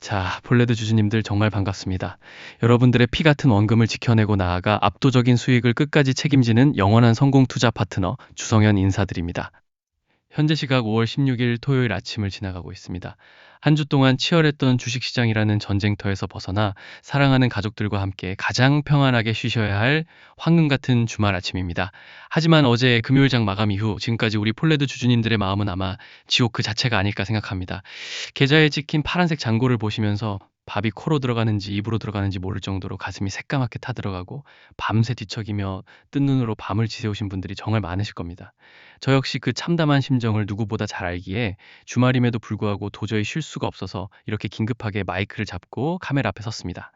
자, 폴레드 주주님들 정말 반갑습니다. 여러분들의 피 같은 원금을 지켜내고 나아가 압도적인 수익을 끝까지 책임지는 영원한 성공 투자 파트너 주성현 인사드립니다. 현재 시각 5월 16일 토요일 아침을 지나가고 있습니다. 한 주 동안 치열했던 주식시장이라는 전쟁터에서 벗어나 사랑하는 가족들과 함께 가장 평안하게 쉬셔야 할 황금 같은 주말 아침입니다. 하지만 어제 금요일장 마감 이후 지금까지 우리 폴레드 주주님들의 마음은 아마 지옥 그 자체가 아닐까 생각합니다. 계좌에 찍힌 파란색 잔고를 보시면서 밥이 코로 들어가는지 입으로 들어가는지 모를 정도로 가슴이 새까맣게 타들어가고 밤새 뒤척이며 뜬 눈으로 밤을 지새우신 분들이 정말 많으실 겁니다. 저 역시 그 참담한 심정을 누구보다 잘 알기에 주말임에도 불구하고 도저히 쉴 수가 없어서 이렇게 긴급하게 마이크를 잡고 카메라 앞에 섰습니다.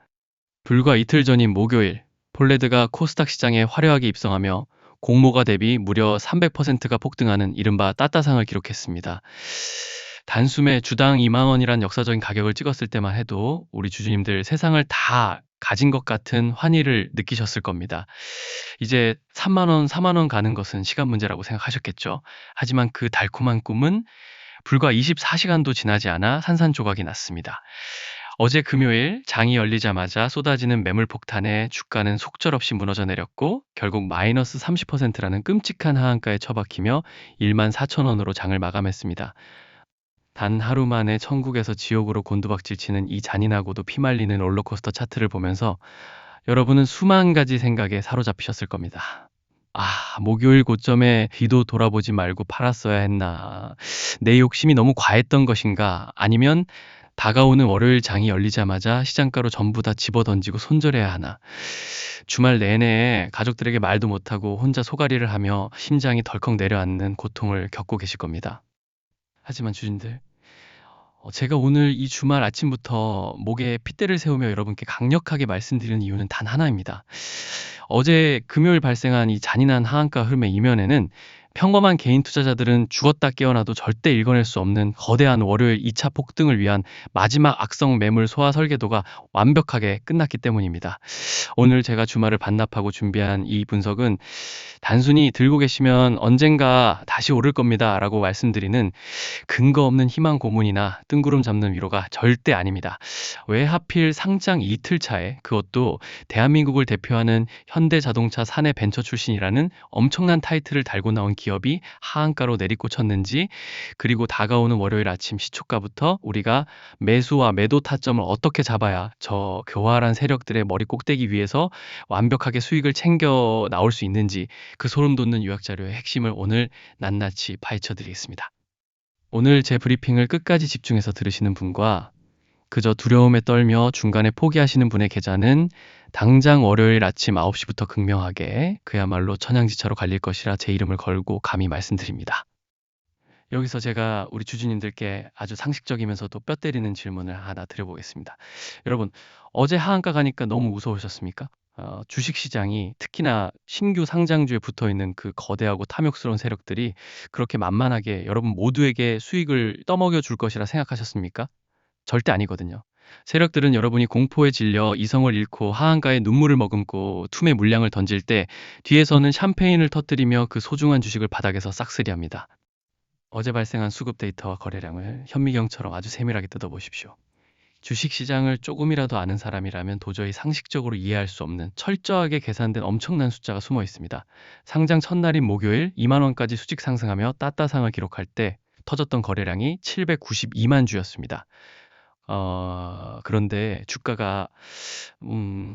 불과 이틀 전인 목요일, 폴레드가 코스닥 시장에 화려하게 입성하며 공모가 대비 무려 300%가 폭등하는 이른바 따따상을 기록했습니다. 단숨에 주당 2만 원이란 역사적인 가격을 찍었을 때만 해도 우리 주주님들 세상을 다 가진 것 같은 환희를 느끼셨을 겁니다. 이제 3만 원, 4만 원 가는 것은 시간 문제라고 생각하셨겠죠. 하지만 그 달콤한 꿈은 불과 24시간도 지나지 않아 산산조각이 났습니다. 어제 금요일 장이 열리자마자 쏟아지는 매물 폭탄에 주가는 속절없이 무너져 내렸고 결국 마이너스 30%라는 끔찍한 하한가에 처박히며 1만 4천 원으로 장을 마감했습니다. 단 하루 만에 천국에서 지옥으로 곤두박질 치는 이 잔인하고도 피말리는 롤러코스터 차트를 보면서 여러분은 수만 가지 생각에 사로잡히셨을 겁니다. 아, 목요일 고점에 뒤도 돌아보지 말고 팔았어야 했나? 내 욕심이 너무 과했던 것인가? 아니면 다가오는 월요일 장이 열리자마자 시장가로 전부 다 집어던지고 손절해야 하나? 주말 내내 가족들에게 말도 못하고 혼자 소가리를 하며 심장이 덜컥 내려앉는 고통을 겪고 계실 겁니다. 하지만 주진들, 제가 오늘 이 주말 아침부터 목에 핏대를 세우며 여러분께 강력하게 말씀드리는 이유는 단 하나입니다. 어제 금요일 발생한 이 잔인한 하한가 흐름의 이면에는 평범한 개인 투자자들은 죽었다 깨어나도 절대 읽어낼 수 없는 거대한 월요일 2차 폭등을 위한 마지막 악성 매물 소화 설계도가 완벽하게 끝났기 때문입니다. 오늘 제가 주말을 반납하고 준비한 이 분석은 단순히 들고 계시면 언젠가 다시 오를 겁니다 라고 말씀드리는 근거 없는 희망 고문이나 뜬구름 잡는 위로가 절대 아닙니다. 왜 하필 상장 이틀 차에 그것도 대한민국을 대표하는 현대자동차 사내 벤처 출신이라는 엄청난 타이틀을 달고 나온 기업이 하한가로 내리꽂혔는지, 그리고 다가오는 월요일 아침 시초가부터 우리가 매수와 매도 타점을 어떻게 잡아야 저 교활한 세력들의 머리 꼭대기 위에서 완벽하게 수익을 챙겨 나올 수 있는지, 그 소름 돋는 요약 자료의 핵심을 오늘 낱낱이 파헤쳐 드리겠습니다. 오늘 제 브리핑을 끝까지 집중해서 들으시는 분과 그저 두려움에 떨며 중간에 포기하시는 분의 계좌는 당장 월요일 아침 9시부터 극명하게 그야말로 천양지차로 갈릴 것이라 제 이름을 걸고 감히 말씀드립니다. 여기서 제가 우리 주주님들께 아주 상식적이면서도 뼈 때리는 질문을 하나 드려보겠습니다. 여러분, 어제 하한가 가니까 너무 무서우셨습니까? 주식시장이 특히나 신규 상장주에 붙어있는 그 거대하고 탐욕스러운 세력들이 그렇게 만만하게 여러분 모두에게 수익을 떠먹여 줄 것이라 생각하셨습니까? 절대 아니거든요. 세력들은 여러분이 공포에 질려 이성을 잃고 하한가에 눈물을 머금고 툼의 물량을 던질 때 뒤에서는 샴페인을 터뜨리며 그 소중한 주식을 바닥에서 싹쓸이합니다. 어제 발생한 수급 데이터와 거래량을 현미경처럼 아주 세밀하게 뜯어보십시오. 주식시장을 조금이라도 아는 사람이라면 도저히 상식적으로 이해할 수 없는 철저하게 계산된 엄청난 숫자가 숨어 있습니다. 상장 첫날인 목요일 2만 원까지 수직 상승하며 따따상을 기록할 때 터졌던 거래량이 792만 주였습니다. 그런데 주가가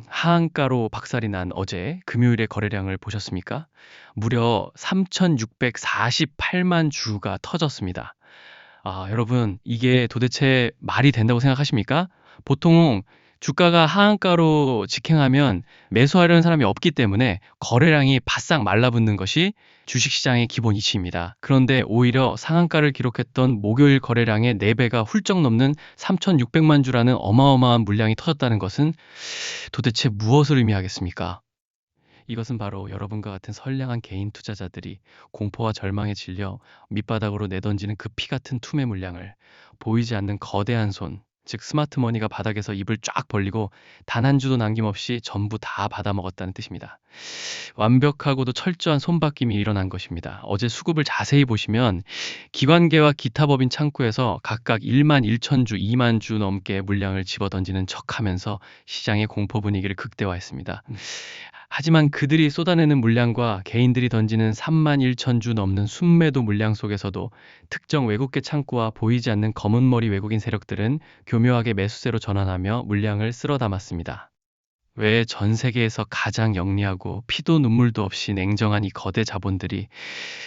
하한가로 박살이 난 어제 금요일의 거래량을 보셨습니까? 무려 3,648만 주가 터졌습니다. 여러분, 이게 도대체 말이 된다고 생각하십니까? 보통 주가가 하한가로 직행하면 매수하려는 사람이 없기 때문에 거래량이 바싹 말라붙는 것이 주식시장의 기본 이치입니다. 그런데 오히려 상한가를 기록했던 목요일 거래량의 4배가 훌쩍 넘는 3,600만 주라는 어마어마한 물량이 터졌다는 것은 도대체 무엇을 의미하겠습니까? 이것은 바로 여러분과 같은 선량한 개인 투자자들이 공포와 절망에 질려 밑바닥으로 내던지는 그 피 같은 투매 물량을 보이지 않는 거대한 손, 즉 스마트머니가 바닥에서 입을 쫙 벌리고 단 한 주도 남김없이 전부 다 받아먹었다는 뜻입니다. 완벽하고도 철저한 손바뀜이 일어난 것입니다. 어제 수급을 자세히 보시면 기관계와 기타 법인 창구에서 각각 1만 1천 주, 2만 주 넘게 물량을 집어던지는 척하면서 시장의 공포 분위기를 극대화했습니다. 하지만 그들이 쏟아내는 물량과 개인들이 던지는 3만 1천 주 넘는 순매도 물량 속에서도 특정 외국계 창구와 보이지 않는 검은머리 외국인 세력들은 교묘하게 매수세로 전환하며 물량을 쓸어 담았습니다. 왜 전 세계에서 가장 영리하고 피도 눈물도 없이 냉정한 이 거대 자본들이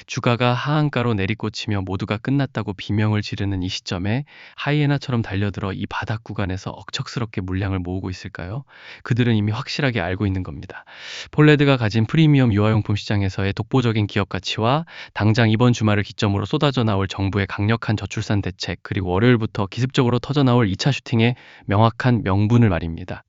주가가 하한가로 내리꽂히며 모두가 끝났다고 비명을 지르는 이 시점에 하이에나처럼 달려들어 이 바닥 구간에서 억척스럽게 물량을 모으고 있을까요? 그들은 이미 확실하게 알고 있는 겁니다. 폴레드가 가진 프리미엄 유아용품 시장에서의 독보적인 기업 가치와 당장 이번 주말을 기점으로 쏟아져 나올 정부의 강력한 저출산 대책, 그리고 월요일부터 기습적으로 터져 나올 2차 슈팅의 명확한 명분을 말입니다.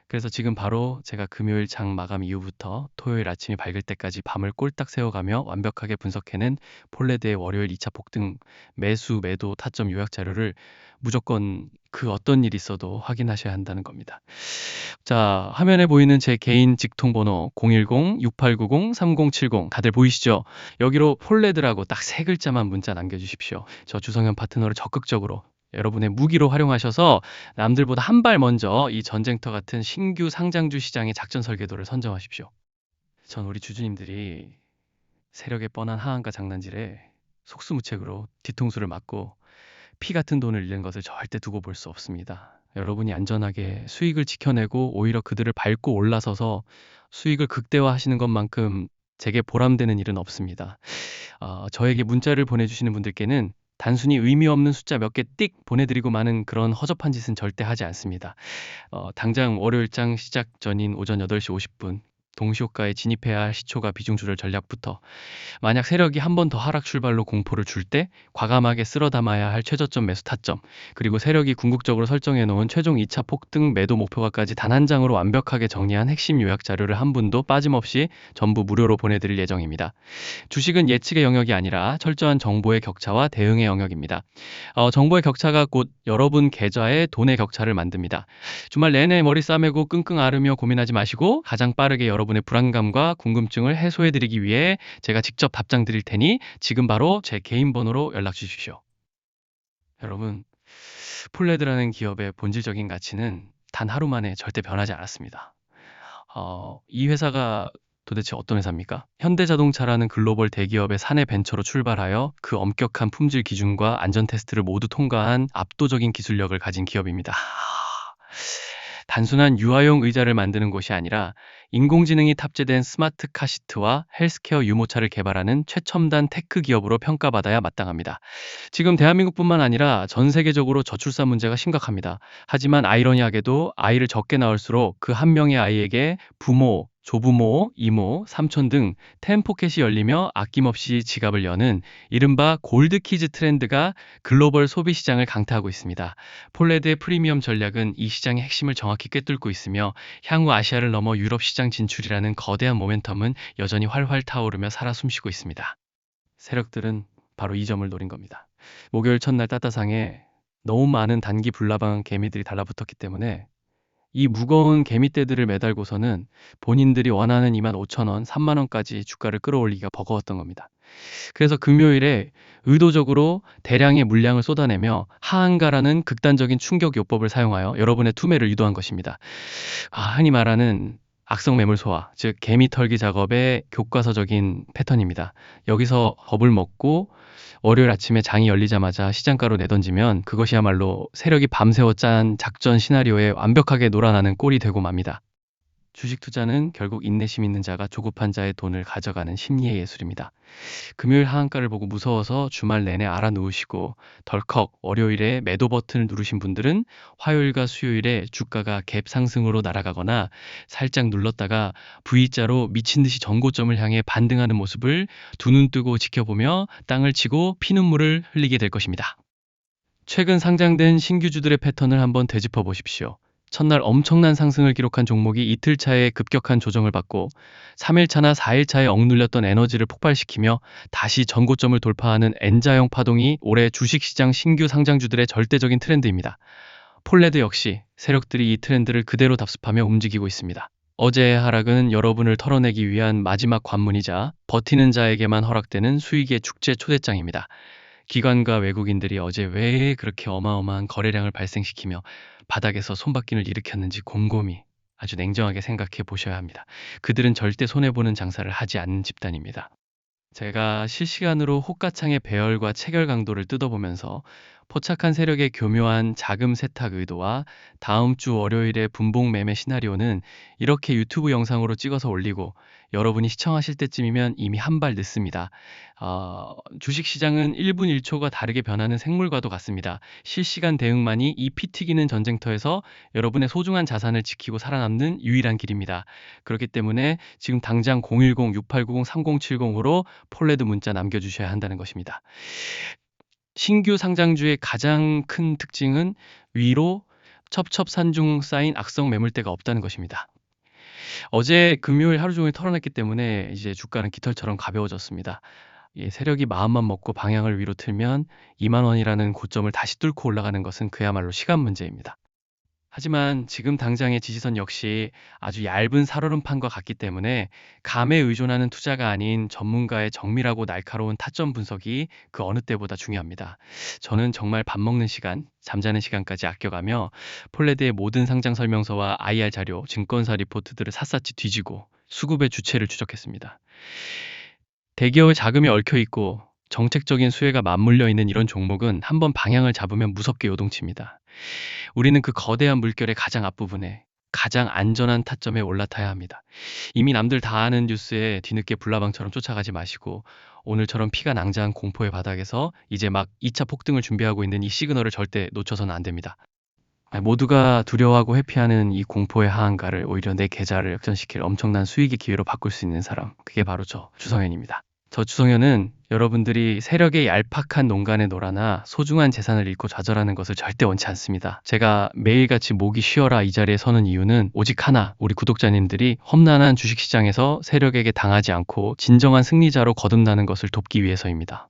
그래서 지금 바로 제가 금요일 장 마감 이후부터 토요일 아침이 밝을 때까지 밤을 꼴딱 새워가며 완벽하게 분석해낸 폴레드의 월요일 2차 폭등 매수, 매도, 타점 요약 자료를 무조건 그 어떤 일이 있어도 확인하셔야 한다는 겁니다. 자, 화면에 보이는 제 개인 직통번호 010-6890-3070 다들 보이시죠? 여기로 폴레드라고 딱 세 글자만 문자 남겨주십시오. 저 주성현 파트너를 적극적으로 여러분의 무기로 활용하셔서 남들보다 한 발 먼저 이 전쟁터 같은 신규 상장주 시장의 작전 설계도를 선정하십시오. 전 우리 주주님들이 세력의 뻔한 하한가 장난질에 속수무책으로 뒤통수를 맞고 피 같은 돈을 잃는 것을 절대 두고 볼 수 없습니다. 여러분이 안전하게 수익을 지켜내고 오히려 그들을 밟고 올라서서 수익을 극대화하시는 것만큼 제게 보람되는 일은 없습니다. 저에게 문자를 보내주시는 분들께는 단순히 의미 없는 숫자 몇 개 띡 보내드리고 마는 그런 허접한 짓은 절대 하지 않습니다. 당장 월요일장 시작 전인 오전 8시 50분 동시호가에 진입해야 할 시초가 비중줄을 전략부터 만약 세력이 한 번 더 하락 출발로 공포를 줄 때 과감하게 쓸어 담아야 할 최저점 매수 타점, 그리고 세력이 궁극적으로 설정해 놓은 최종 2차 폭등 매도 목표가까지 단 한 장으로 완벽하게 정리한 핵심 요약 자료를 한 분도 빠짐없이 전부 무료로 보내드릴 예정입니다. 주식은 예측의 영역이 아니라 철저한 정보의 격차와 대응의 영역입니다. 정보의 격차가 곧 여러분 계좌의 돈의 격차를 만듭니다. 주말 내내 머리 싸매고 끙끙 앓으며 고민하지 마시고 가장 빠르게 여러분의 불안감과 궁금증을 해소해드리기 위해 제가 직접 답장 드릴 테니 지금 바로 제 개인 번호로 연락 주십시오. 여러분, 폴레드라는 기업의 본질적인 가치는 단 하루 만에 절대 변하지 않았습니다. 이 회사가 도대체 어떤 회사입니까? 현대자동차라는 글로벌 대기업의 사내 벤처로 출발하여 그 엄격한 품질 기준과 안전 테스트를 모두 통과한 압도적인 기술력을 가진 기업입니다. 단순한 유아용 의자를 만드는 곳이 아니라 인공지능이 탑재된 스마트 카시트와 헬스케어 유모차를 개발하는 최첨단 테크 기업으로 평가받아야 마땅합니다. 지금 대한민국뿐만 아니라 전 세계적으로 저출산 문제가 심각합니다. 하지만 아이러니하게도 아이를 적게 낳을수록 그 한 명의 아이에게 부모, 조부모, 이모, 삼촌 등 텐포켓이 열리며 아낌없이 지갑을 여는 이른바 골드키즈 트렌드가 글로벌 소비 시장을 강타하고 있습니다. 폴레드의 프리미엄 전략은 이 시장의 핵심을 정확히 꿰뚫고 있으며 향후 아시아를 넘어 유럽 시장 진출이라는 거대한 모멘텀은 여전히 활활 타오르며 살아 숨쉬고 있습니다. 세력들은 바로 이 점을 노린 겁니다. 목요일 첫날 따따상에 너무 많은 단기 불나방 개미들이 달라붙었기 때문에 이 무거운 개미떼들을 매달고서는 본인들이 원하는 25,000원, 30,000원까지 주가를 끌어올리기가 버거웠던 겁니다. 그래서 금요일에 의도적으로 대량의 물량을 쏟아내며 하한가라는 극단적인 충격 요법을 사용하여 여러분의 투매를 유도한 것입니다. 흔히 말하는 악성 매물 소화, 즉 개미 털기 작업의 교과서적인 패턴입니다. 여기서 겁을 먹고 월요일 아침에 장이 열리자마자 시장가로 내던지면 그것이야말로 세력이 밤새워 짠 작전 시나리오에 완벽하게 놀아나는 꼴이 되고 맙니다. 주식 투자는 결국 인내심 있는 자가 조급한 자의 돈을 가져가는 심리의 예술입니다. 금요일 하한가를 보고 무서워서 주말 내내 알아 누우시고 덜컥 월요일에 매도 버튼을 누르신 분들은 화요일과 수요일에 주가가 갭 상승으로 날아가거나 살짝 눌렀다가 V자로 미친 듯이 전고점을 향해 반등하는 모습을 두 눈 뜨고 지켜보며 땅을 치고 피눈물을 흘리게 될 것입니다. 최근 상장된 신규주들의 패턴을 한번 되짚어 보십시오. 첫날 엄청난 상승을 기록한 종목이 이틀 차에 급격한 조정을 받고 3일차나 4일차에 억눌렸던 에너지를 폭발시키며 다시 전고점을 돌파하는 N자형 파동이 올해 주식시장 신규 상장주들의 절대적인 트렌드입니다. 폴레드 역시 세력들이 이 트렌드를 그대로 답습하며 움직이고 있습니다. 어제의 하락은 여러분을 털어내기 위한 마지막 관문이자 버티는 자에게만 허락되는 수익의 축제 초대장입니다. 기관과 외국인들이 어제 왜 그렇게 어마어마한 거래량을 발생시키며 바닥에서 손바뀜을 일으켰는지 곰곰이 아주 냉정하게 생각해 보셔야 합니다. 그들은 절대 손해보는 장사를 하지 않는 집단입니다. 제가 실시간으로 호가창의 배열과 체결 강도를 뜯어보면서 포착한 세력의 교묘한 자금 세탁 의도와 다음 주 월요일의 분봉 매매 시나리오는 이렇게 유튜브 영상으로 찍어서 올리고 여러분이 시청하실 때쯤이면 이미 한 발 늦습니다. 주식시장은 1분 1초가 다르게 변하는 생물과도 같습니다. 실시간 대응만이 이 피 튀기는 전쟁터에서 여러분의 소중한 자산을 지키고 살아남는 유일한 길입니다. 그렇기 때문에 지금 당장 010-6890-3070으로 폴레드 문자 남겨주셔야 한다는 것입니다. 신규 상장주의 가장 큰 특징은 위로 첩첩산중 쌓인 악성 매물대가 없다는 것입니다. 어제 금요일 하루 종일 털어냈기 때문에 이제 주가는 깃털처럼 가벼워졌습니다. 세력이 마음만 먹고 방향을 위로 틀면 2만 원이라는 고점을 다시 뚫고 올라가는 것은 그야말로 시간 문제입니다. 하지만 지금 당장의 지지선 역시 아주 얇은 살얼음판과 같기 때문에 감에 의존하는 투자가 아닌 전문가의 정밀하고 날카로운 타점 분석이 그 어느 때보다 중요합니다. 저는 정말 밥 먹는 시간, 잠자는 시간까지 아껴가며 폴레드의 모든 상장 설명서와 IR 자료, 증권사 리포트들을 샅샅이 뒤지고 수급의 주체를 추적했습니다. 대기업의 자금이 얽혀 있고 정책적인 수혜가 맞물려 있는 이런 종목은 한번 방향을 잡으면 무섭게 요동칩니다. 우리는 그 거대한 물결의 가장 앞부분에 가장 안전한 타점에 올라타야 합니다. 이미 남들 다 아는 뉴스에 뒤늦게 불나방처럼 쫓아가지 마시고 오늘처럼 피가 낭자한 공포의 바닥에서 이제 막 2차 폭등을 준비하고 있는 이 시그널을 절대 놓쳐서는 안 됩니다. 모두가 두려워하고 회피하는 이 공포의 하한가를 오히려 내 계좌를 역전시킬 엄청난 수익의 기회로 바꿀 수 있는 사람, 그게 바로 저 주성현입니다. 저 주성현은 여러분들이 세력의 얄팍한 농간에 놀아나 소중한 재산을 잃고 좌절하는 것을 절대 원치 않습니다. 제가 매일같이 목이 쉬어라 이 자리에 서는 이유는 오직 하나, 우리 구독자님들이 험난한 주식시장에서 세력에게 당하지 않고 진정한 승리자로 거듭나는 것을 돕기 위해서입니다.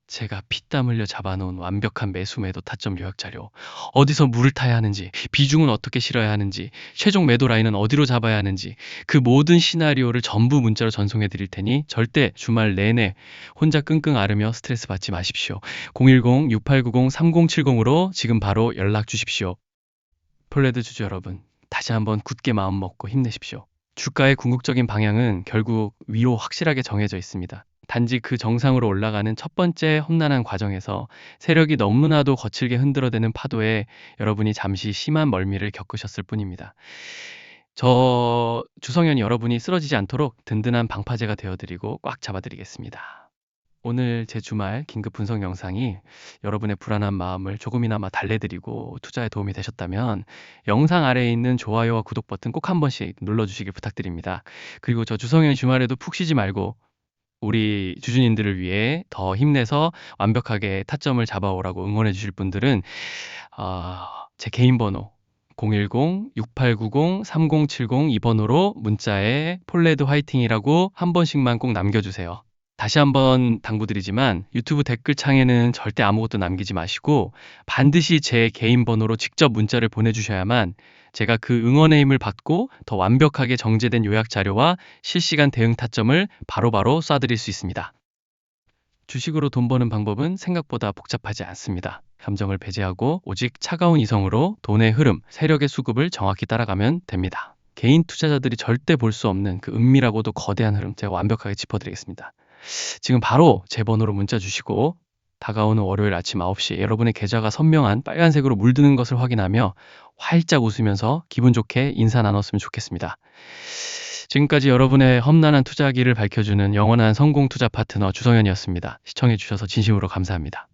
제가 피땀 흘려 잡아놓은 완벽한 매수 매도 타점 요약 자료, 어디서 물을 타야 하는지, 비중은 어떻게 실어야 하는지, 최종 매도 라인은 어디로 잡아야 하는지 그 모든 시나리오를 전부 문자로 전송해 드릴 테니 절대 주말 내내 혼자 끙끙 앓으며 스트레스 받지 마십시오. 010-6890-3070으로 지금 바로 연락 주십시오. 폴레드 주주 여러분, 다시 한번 굳게 마음 먹고 힘내십시오. 주가의 궁극적인 방향은 결국 위로 확실하게 정해져 있습니다. 단지 그 정상으로 올라가는 첫 번째 험난한 과정에서 세력이 너무나도 거칠게 흔들어대는 파도에 여러분이 잠시 심한 멀미를 겪으셨을 뿐입니다. 저 주성현이 여러분이 쓰러지지 않도록 든든한 방파제가 되어드리고 꽉 잡아드리겠습니다. 오늘 제 주말 긴급 분석 영상이 여러분의 불안한 마음을 조금이나마 달래드리고 투자에 도움이 되셨다면 영상 아래에 있는 좋아요와 구독 버튼 꼭 한 번씩 눌러주시길 부탁드립니다. 그리고 저 주성현 주말에도 푹 쉬지 말고 우리 주주님들을 위해 더 힘내서 완벽하게 타점을 잡아오라고 응원해 주실 분들은 제 개인 번호 010-6890-3070 이 번호로 문자에 폴레드 화이팅이라고 한 번씩만 꼭 남겨주세요. 다시 한번 당부드리지만 유튜브 댓글창에는 절대 아무것도 남기지 마시고 반드시 제 개인 번호로 직접 문자를 보내주셔야만 제가 그 응원의 힘을 받고 더 완벽하게 정제된 요약 자료와 실시간 대응 타점을 바로바로 쏴드릴 수 있습니다. 주식으로 돈 버는 방법은 생각보다 복잡하지 않습니다. 감정을 배제하고 오직 차가운 이성으로 돈의 흐름, 세력의 수급을 정확히 따라가면 됩니다. 개인 투자자들이 절대 볼 수 없는 그 은밀하고도 거대한 흐름 제가 완벽하게 짚어드리겠습니다. 지금 바로 제 번호로 문자 주시고 다가오는 월요일 아침 9시 여러분의 계좌가 선명한 빨간색으로 물드는 것을 확인하며 활짝 웃으면서 기분 좋게 인사 나눴으면 좋겠습니다. 지금까지 여러분의 험난한 투자기를 밝혀주는 영원한 성공 투자 파트너 주성현이었습니다. 시청해주셔서 진심으로 감사합니다.